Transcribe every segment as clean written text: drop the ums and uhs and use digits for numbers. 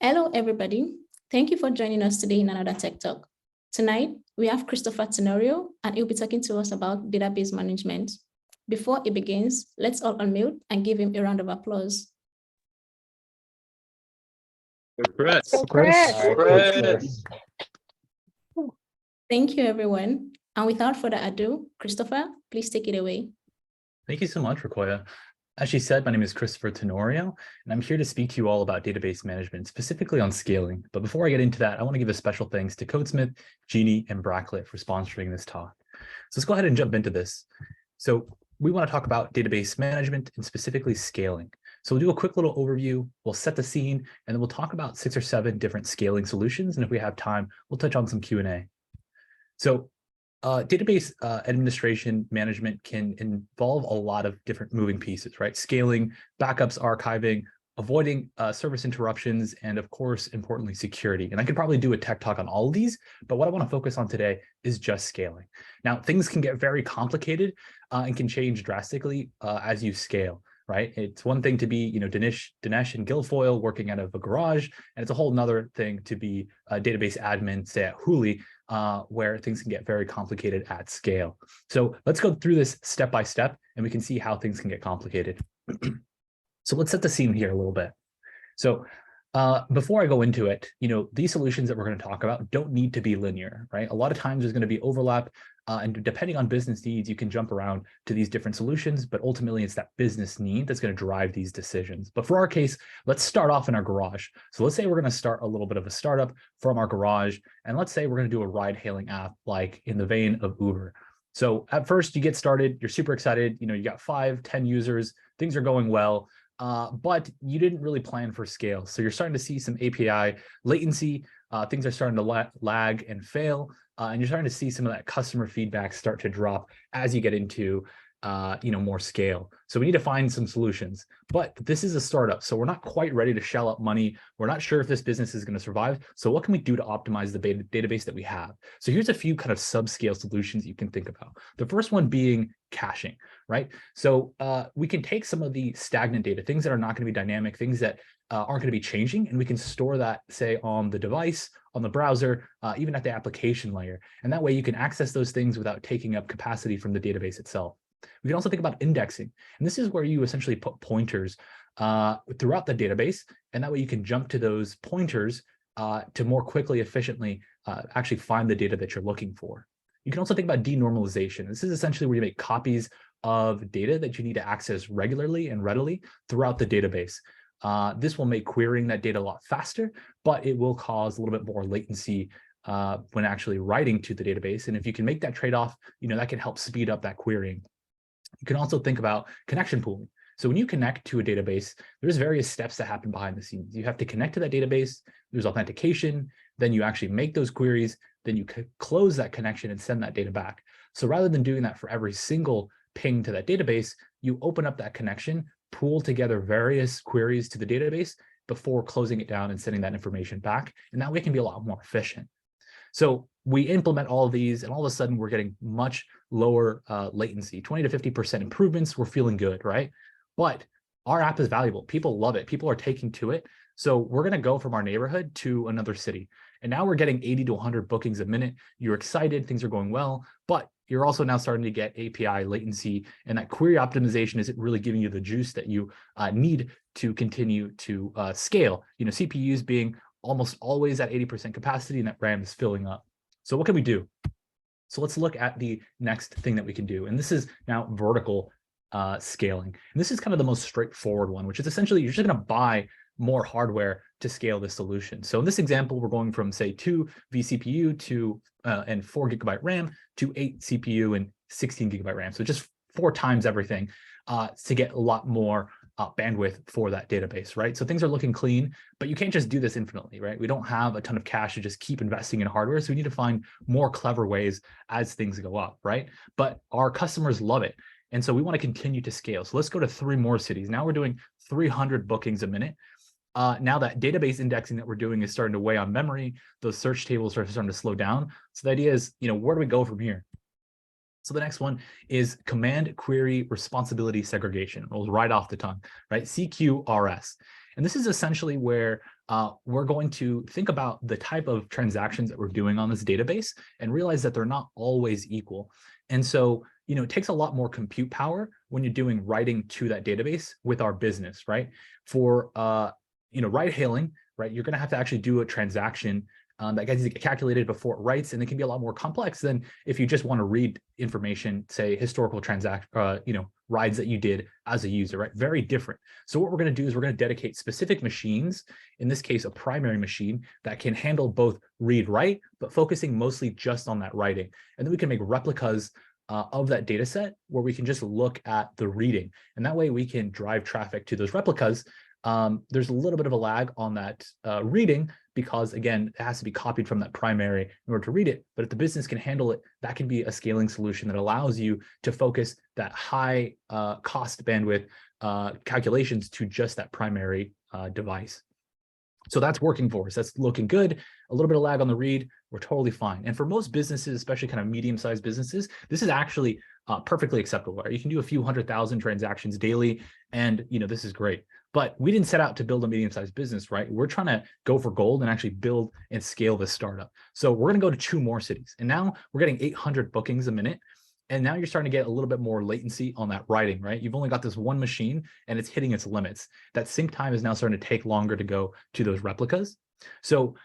Hello, everybody. Thank you for joining us today in another Tech Talk. Tonight, we have Christopher Tenorio, and he'll be talking to us about database management. Before he begins, let's all unmute and give him a round of applause. Chris. Thank you, everyone. And without further ado, Christopher, please take it away. Thank you so much, Rakoya. As she said, my name is Christopher Tenorio, and I'm here to speak to you all about database management, specifically on scaling. But before I get into that, I want to give a special thanks to Codesmith, Jeannie, and Bracklet for sponsoring this talk. So let's go ahead and jump into this. So we want to talk about database management and specifically scaling. So we'll do a quick little overview, we'll set the scene, and then we'll talk about 6 or 7 different scaling solutions. And if we have time, we'll touch on some Q&A. So database administration management can involve a lot of different moving pieces, right? Scaling, backups, archiving, avoiding service interruptions, and of course, importantly, security. And I could probably do a tech talk on all of these, but what I want to focus on today is just scaling. Now, things can get very complicated and can change drastically as you scale. Right? It's one thing to be, Dinesh and Guilfoyle working out of a garage, and it's a whole nother thing to be a database admin, say at Hooli, where things can get very complicated at scale. So let's go through this step by step, and we can see how things can get complicated. So let's set the scene here a little bit. So before I go into it, these solutions that we're going to talk about don't need to be linear, right? A lot of times there's going to be overlap, and depending on business needs, you can jump around to these different solutions, but ultimately it's that business need that's going to drive these decisions. But for our case, let's start off in our garage. So let's say we're going to start a little bit of a startup from our garage, and let's say we're going to do a ride-hailing app like in the vein of Uber. So at first you get started, you're super excited, you got 5, 10 users, things are going well. But you didn't really plan for scale. So you're starting to see some API latency, things are starting to lag and fail, and you're starting to see some of that customer feedback start to drop as you get into more scale. So we need to find some solutions, but this is a startup. So we're not quite ready to shell out money. We're not sure if this business is going to survive. So what can we do to optimize the database that we have? So here's a few kind of subscale solutions you can think about. The first one being caching, right? So we can take some of the stagnant data, things that are not going to be dynamic, things that aren't going to be changing, and we can store that, say, on the device, on the browser, even at the application layer. And that way you can access those things without taking up capacity from the database itself. We can also think about indexing. And this is where you essentially put pointers throughout the database. And that way you can jump to those pointers to more quickly, efficiently actually find the data that you're looking for. You can also think about denormalization. This is essentially where you make copies of data that you need to access regularly and readily throughout the database. This will make querying that data a lot faster, but it will cause a little bit more latency when actually writing to the database. And if you can make that trade-off, that can help speed up that querying. You can also think about connection pooling. So when you connect to a database, there's various steps that happen behind the scenes. You have to connect to that database, there's authentication, then you actually make those queries, then you close that connection and send that data back. So rather than doing that for every single ping to that database, you open up that connection, pool together various queries to the database before closing it down and sending that information back. And that way it can be a lot more efficient. So we implement all of these, and all of a sudden we're getting much lower latency, 20 to 50% improvements. We're feeling good, right? But our app is valuable. People love it. People are taking to it. So we're going to go from our neighborhood to another city. And now we're getting 80 to 100 bookings a minute. You're excited. Things are going well. But you're also now starting to get API latency. And that query optimization isn't really giving you the juice that you need to continue to scale. CPUs being almost always at 80% capacity, and that RAM is filling up. So what can we do? So let's look at the next thing that we can do. And this is now vertical scaling. And this is kind of the most straightforward one, which is essentially you're just going to buy more hardware to scale this solution. So in this example, we're going from, say, 2 vCPU to and 4 GB RAM to 8 CPU and 16 GB RAM. So just 4 times everything to get a lot more bandwidth for that database, right? So things are looking clean, but you can't just do this infinitely, right? We don't have a ton of cash to just keep investing in hardware. So we need to find more clever ways as things go up, right? But our customers love it. And so we want to continue to scale. So let's go to 3 more cities. Now we're doing 300 bookings a minute. Now that database indexing that we're doing is starting to weigh on memory. Those search tables are starting to slow down. So the idea is, where do we go from here? So the next one is command query responsibility segregation. It rolls right off the tongue, right? CQRS. And this is essentially where we're going to think about the type of transactions that we're doing on this database and realize that they're not always equal. And so, it takes a lot more compute power when you're doing writing to that database with our business, right? For, ride hailing, right? You're going to have to actually do a transaction that gets calculated before it writes, and it can be a lot more complex than if you just want to read information, say historical rides that you did as a user, right? Very different. So what we're going to do is we're going to dedicate specific machines, in this case, a primary machine that can handle both read, write, but focusing mostly just on that writing. And then we can make replicas of that data set where we can just look at the reading. And that way we can drive traffic to those replicas. There's a little bit of a lag on that reading because, again, it has to be copied from that primary in order to read it. But if the business can handle it, that can be a scaling solution that allows you to focus that high cost bandwidth calculations to just that primary device. So that's working for us. That's looking good. A little bit of lag on the read, we're totally fine. And for most businesses, especially kind of medium-sized businesses, this is actually perfectly acceptable. Right? You can do a few 100,000 transactions daily, and this is great. But we didn't set out to build a medium-sized business, right? We're trying to go for gold and actually build and scale this startup. So we're going to go to 2 more cities, and now we're getting 800 bookings a minute. And now you're starting to get a little bit more latency on that writing, right? You've only got this one machine and it's hitting its limits. That sync time is now starting to take longer to go to those replicas. So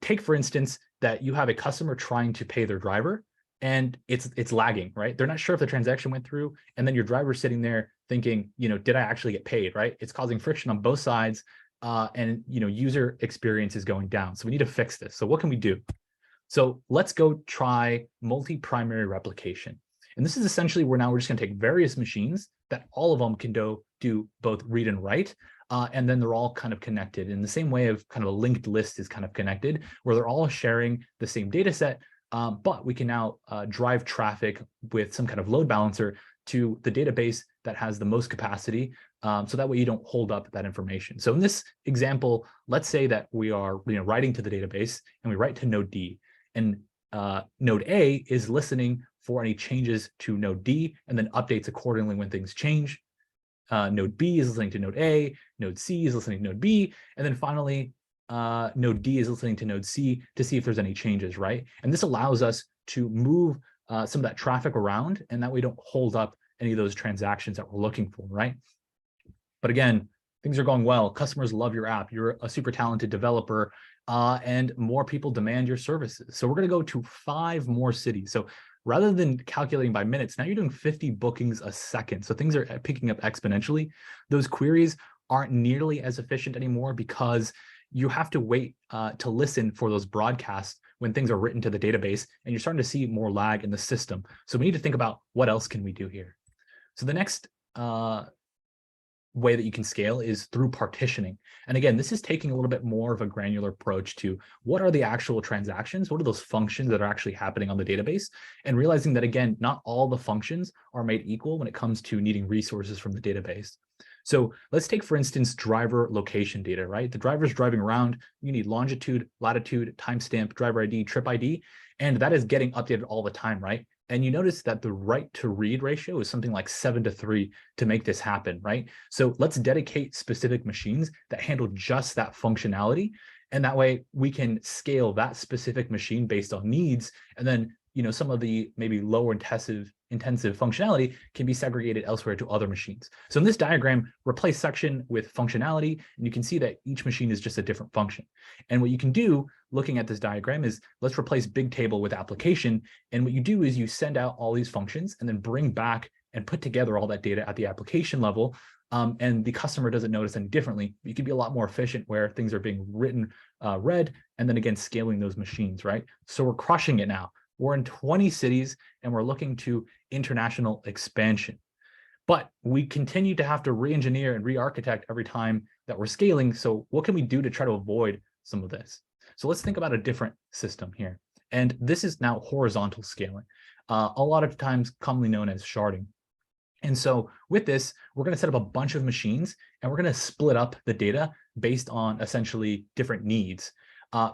take, for instance, that you have a customer trying to pay their driver and it's lagging, right? They're not sure if the transaction went through, and then your driver's sitting there thinking, did I actually get paid, right? It's causing friction on both sides, and user experience is going down. So we need to fix this. So what can we do? So let's go try multi-primary replication. And this is essentially where now we're just going to take various machines that all of them can do both read and write, and then they're all kind of connected in the same way of kind of a linked list is kind of connected, where they're all sharing the same data set, but we can now drive traffic with some kind of load balancer to the database that has the most capacity, so that way you don't hold up that information. So in this example, let's say that we are writing to the database and we write to node D, and node A is listening for any changes to node D and then updates accordingly when things change. Node B is listening to node A, node C is listening to node B, and then finally, node D is listening to node C to see if there's any changes, right? And this allows us to move some of that traffic around, and that way we don't hold up any of those transactions that we're looking for, right? But again, things are going well. Customers love your app. You're a super talented developer, and more people demand your services. So we're going to go to 5 more cities. So rather than calculating by minutes, now you're doing 50 bookings a second. So things are picking up exponentially. Those queries aren't nearly as efficient anymore because you have to wait to listen for those broadcasts when things are written to the database, and you're starting to see more lag in the system. So we need to think about what else can we do here. So the next way that you can scale is through partitioning. And again, this is taking a little bit more of a granular approach to what are the actual transactions, what are those functions that are actually happening on the database, and realizing that, again, not all the functions are made equal when it comes to needing resources from the database. So let's take, for instance, driver location data, right? The driver's driving around, you need longitude, latitude, timestamp, driver ID, trip ID, and that is getting updated all the time, right? And you notice that the write to read ratio is something like 7:3 to make this happen, right? So let's dedicate specific machines that handle just that functionality. And that way we can scale that specific machine based on needs. And then, some of the maybe lower intensive functionality can be segregated elsewhere to other machines. So in this diagram, replace section with functionality, and you can see that each machine is just a different function. And what you can do looking at this diagram is let's replace big table with application. And what you do is you send out all these functions and then bring back and put together all that data at the application level. And the customer doesn't notice any differently. You can be a lot more efficient where things are being written, read, and then again, scaling those machines, right? So we're crushing it now. We're in 20 cities and we're looking to international expansion. But we continue to have to re-engineer and re-architect every time that we're scaling. So what can we do to try to avoid some of this? So let's think about a different system here. And this is now horizontal scaling, a lot of times commonly known as sharding. And so with this, we're going to set up a bunch of machines and we're going to split up the data based on essentially different needs.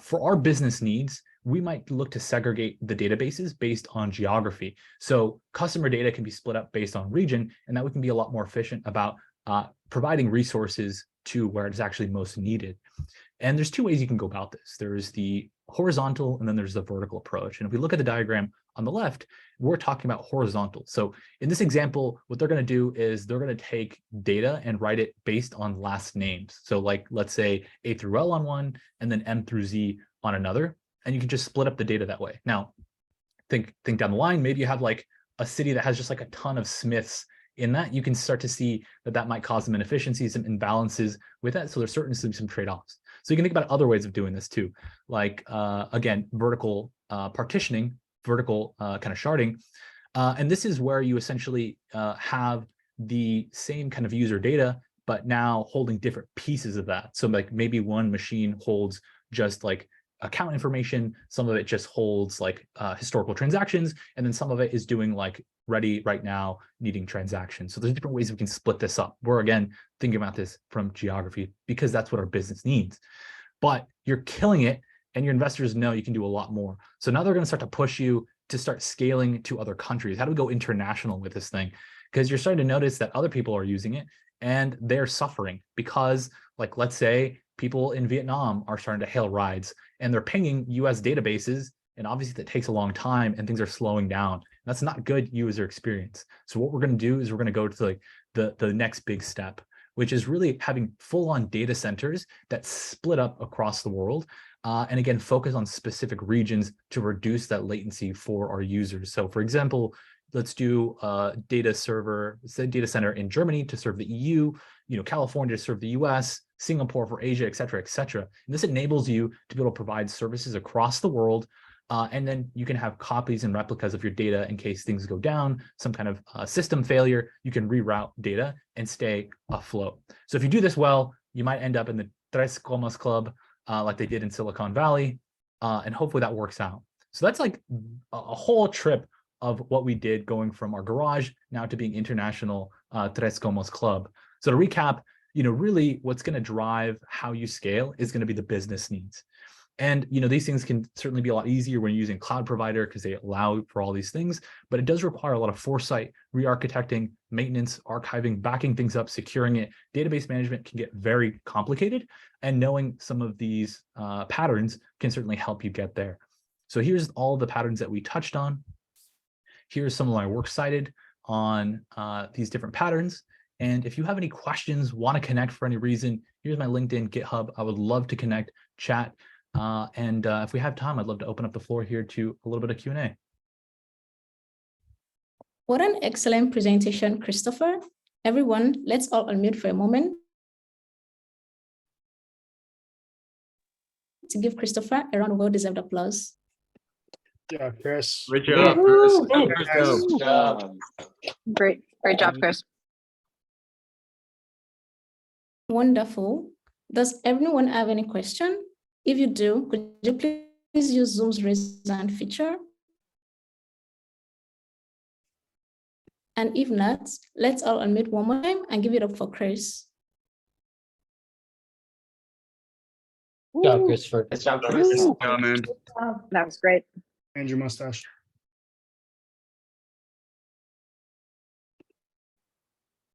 For our business needs, we might look to segregate the databases based on geography. So customer data can be split up based on region, and that we can be a lot more efficient about providing resources to where it's actually most needed. And there's two ways you can go about this. There's the horizontal and then there's the vertical approach. And if we look at the diagram on the left, we're talking about horizontal. So in this example, what they're going to do is they're going to take data and write it based on last names. So like, let's say A through L on one, and then M through Z on another. And you can just split up the data that way. Now, think down the line, maybe you have like a city that has just like a ton of Smiths in that. You can start to see that might cause some inefficiencies, some imbalances with that. So there's certainly some trade-offs. So you can think about other ways of doing this too, like again, vertical partitioning, vertical kind of sharding. And this is where you essentially have the same kind of user data, but now holding different pieces of that. So like maybe one machine holds just like account information, some of it just holds like historical transactions, and then some of it is doing like ready right now needing transactions. So there's different ways we can split this up. We're again thinking about this from geography because that's what our business needs. But you're killing it, and your investors know you can do a lot more. So now they're going to start to push you to start scaling to other countries. How do we go international with this thing? Because you're starting to notice that other people are using it and they're suffering because, like, let's say people in Vietnam are starting to hail rides and they're pinging US databases, and obviously that takes a long time and things are slowing down. That's not good user experience. So what we're going to do is we're going to go to like the next big step, which is really having full-on data centers that split up across the world. And again, focus on specific regions to reduce that latency for our users. So for example, let's do a data center in Germany to serve the EU, California to serve the US, Singapore for Asia, et cetera, et cetera. And this enables you to be able to provide services across the world. And then you can have copies and replicas of your data in case things go down, some kind of system failure, you can reroute data and stay afloat. So if you do this well, you might end up in the Tres Comas Club, like they did in Silicon Valley, and hopefully that works out. So that's like a whole trip of what we did, going from our garage now to being international Tres Comas Club. So to recap, really what's going to drive how you scale is going to be the business needs. And these things can certainly be a lot easier when you're using cloud provider because they allow for all these things, but it does require a lot of foresight, re-architecting, maintenance, archiving, backing things up, securing it. Database management can get very complicated, and knowing some of these patterns can certainly help you get there. So here's all the patterns that we touched on. Here's some of my works cited on these different patterns. And if you have any questions, want to connect for any reason, here's my LinkedIn, GitHub. I would love to connect, chat. And if we have time, I'd love to open up the floor here to a little bit of Q&A. What an excellent presentation, Christopher. Everyone, let's all unmute for a moment to give Christopher a round of well-deserved applause. Yeah, Chris. Great job, Chris. Good job. Great job, Chris. Wonderful. Does everyone have any question? If you do, could you please use Zoom's raise hand feature? And if not, let's all unmute one more time and give it up for Chris. Good job, Christopher. Good job, Chris. Good job, man. That was great. And your mustache.